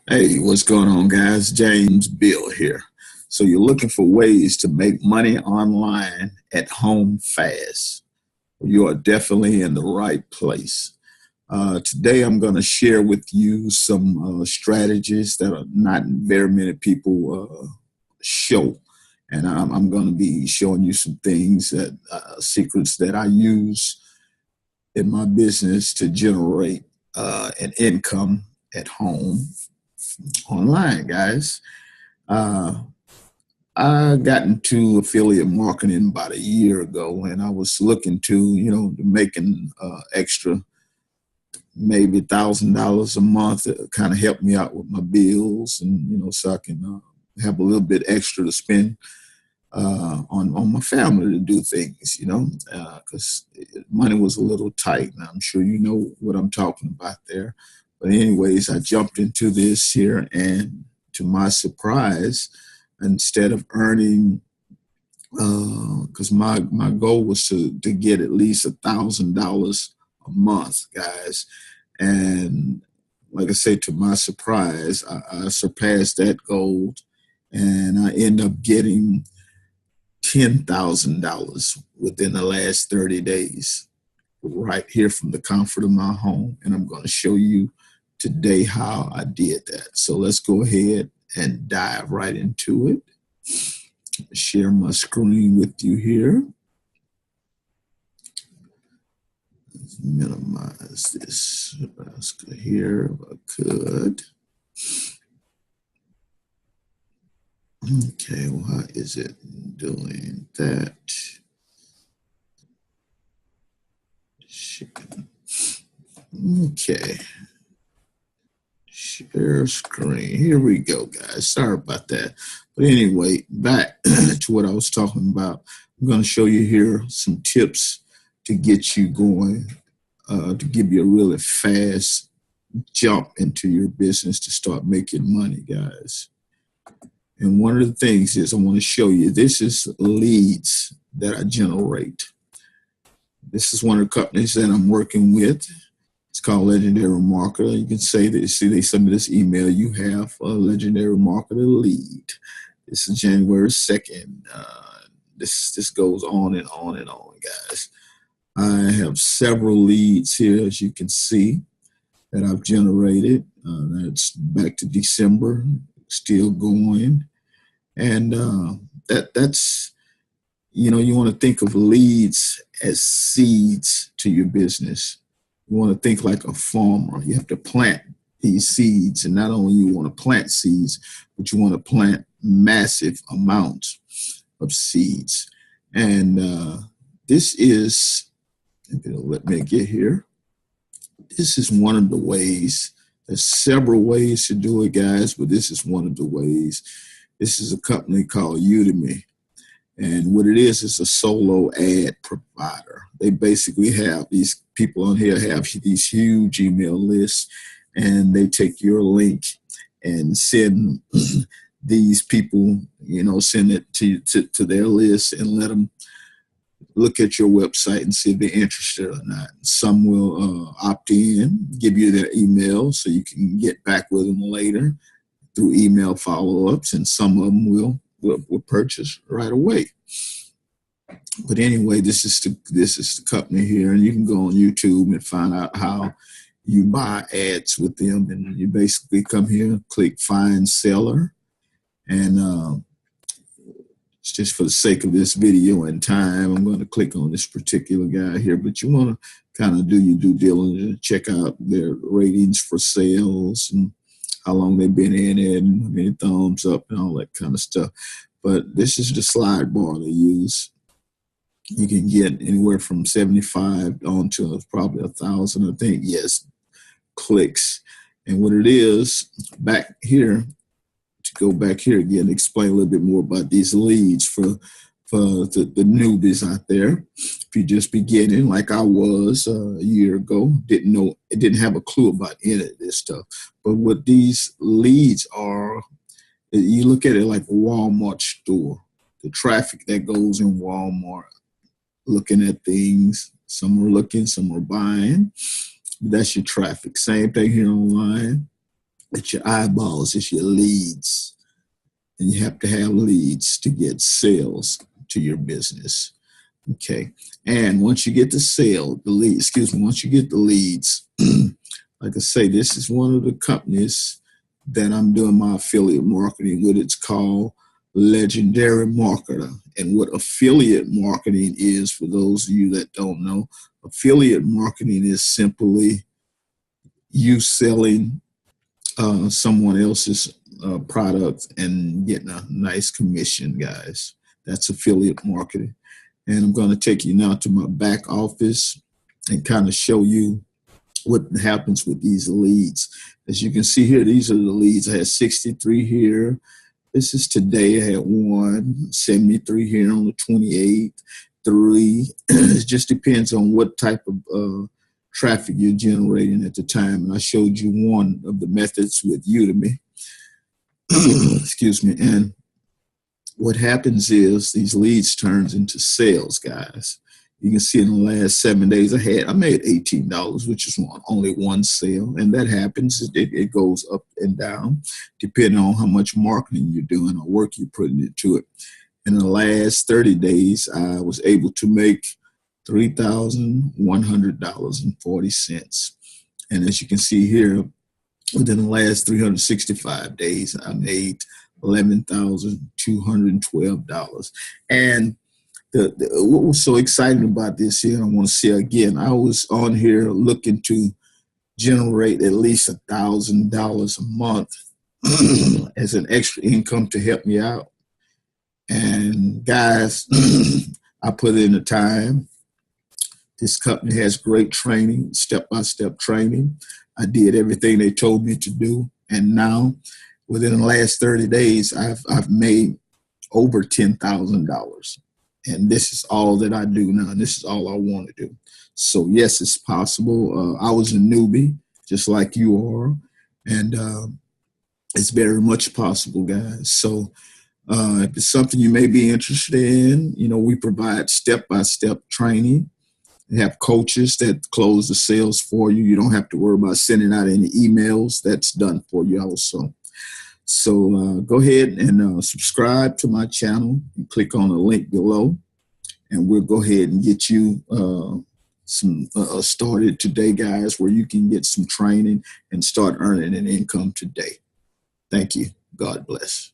Hey, what's going on, guys? James Bill here. So, you're looking for ways to make money online at home fast. You are definitely in the right place. Today, I'm going to share with you some strategies that are not very many people show. And I'm going to be showing you some things that secrets that I use in my business to generate an income at home online, guys. Uh, I got into affiliate marketing about a year ago, and I was looking to, making extra, maybe $1,000 a month to kind of help me out with my bills, and so I can have a little bit extra to spend on my family to do things, because money was a little tight, and I'm sure you know what I'm talking about there. But anyways, I jumped into this here, and to my surprise, instead of earning, because my goal was to get at least $1,000 a month, guys, and like I say, to my surprise, I surpassed that goal, and I end up getting $10,000 within the last 30 days, right here from the comfort of my home. And I'm going to show you today how I did that. So let's go ahead and dive right into it. Share my screen with you here. Let's minimize this here if I could. Okay, why is it doing that? Okay. Share screen. Here we go, guys. Sorry about that. But anyway, back to what I was talking about. I'm going to show you here some tips to get you going, to give you a really fast jump into your business to start making money, guys. And one of the things is I want to show you, this is leads that I generate. This is one of the companies that I'm working with. It's called Legendary Marketer. You can say that, see, they send me this email. You have a Legendary Marketer lead. This is January 2nd. This goes on and on and on, guys. I have several leads here, as you can see, that I've generated. That's back to December, still going. And that's, you want to think of leads as seeds to your business. You want to think like a farmer. You have to plant these seeds, and not only you want to plant seeds, but you want to plant massive amounts of seeds. And this is, let me get here. This is one of the ways. There's several ways to do it, guys, but this is one of the ways. This is a company called Udemy. And what it is a solo ad provider. They basically have these people on here have these huge email lists, and they take your link and send these people, send it to their list and let them look at your website and see if they're interested or not. Some will opt in, give you their email so you can get back with them later through email follow-ups, and some of them will purchase right away. But anyway, this is the company here, and you can go on YouTube and find out how you buy ads with them. And you basically come here, click Find Seller, and just for the sake of this video and time, I'm going to click on this particular guy here. But you want to kind of do your due diligence, check out their ratings for sales and how long they've been in it, and how many thumbs up and all that kind of stuff. But this is the slide bar they use. You can get anywhere from 75 on to probably 1,000, I think, yes, clicks. And what it is, back here, to go back here again, explain a little bit more about these leads for the newbies out there. If you're just beginning, like I was a year ago, didn't have a clue about any of this stuff. But what these leads are, you look at it like a Walmart store, the traffic that goes in Walmart, looking at things. Some are looking, some are buying. That's your traffic. Same thing here online. It's your eyeballs, it's your leads. And you have to have leads to get sales to your business. Okay. And once you get the once you get the leads, like I say, this is one of the companies that I'm doing my affiliate marketing with. It's called Legendary Marketer. And what affiliate marketing is, for those of you that don't know, affiliate marketing is simply you selling someone else's product and getting a nice commission, guys. That's affiliate marketing. And I'm going to take you now to my back office and kind of show you what happens with these leads. As you can see here, these are the leads. I had 63 here. This is today. I had 73 here on the 28th, 3. It just depends on what type of traffic you're generating at the time. And I showed you one of the methods with Udemy. Excuse me. And what happens is these leads turns into sales, guys. You can see in the last 7 days I made $18, which is only one sale. And that happens. It goes up and down depending on how much marketing you're doing or work you're putting into it. In the last 30 days, I was able to make $3,100.40. And as you can see here, within the last 365 days, I made $11,212. And what was so exciting about this here, I want to say again, I was on here looking to generate at least $1,000 a month as an extra income to help me out. And guys, I put in the time. This company has great training, step-by-step training. I did everything they told me to do. And now, within the last 30 days, I've made over $10,000. And this is all that I do now. And this is all I want to do. So, yes, it's possible. I was a newbie, just like you are. And it's very much possible, guys. So, if it's something you may be interested in, we provide step-by-step training. We have coaches that close the sales for you. You don't have to worry about sending out any emails. That's done for you also. So go ahead and subscribe to my channel. You click on the link below, and we'll go ahead and get you started today, guys, where you can get some training and start earning an income today. Thank you. God bless.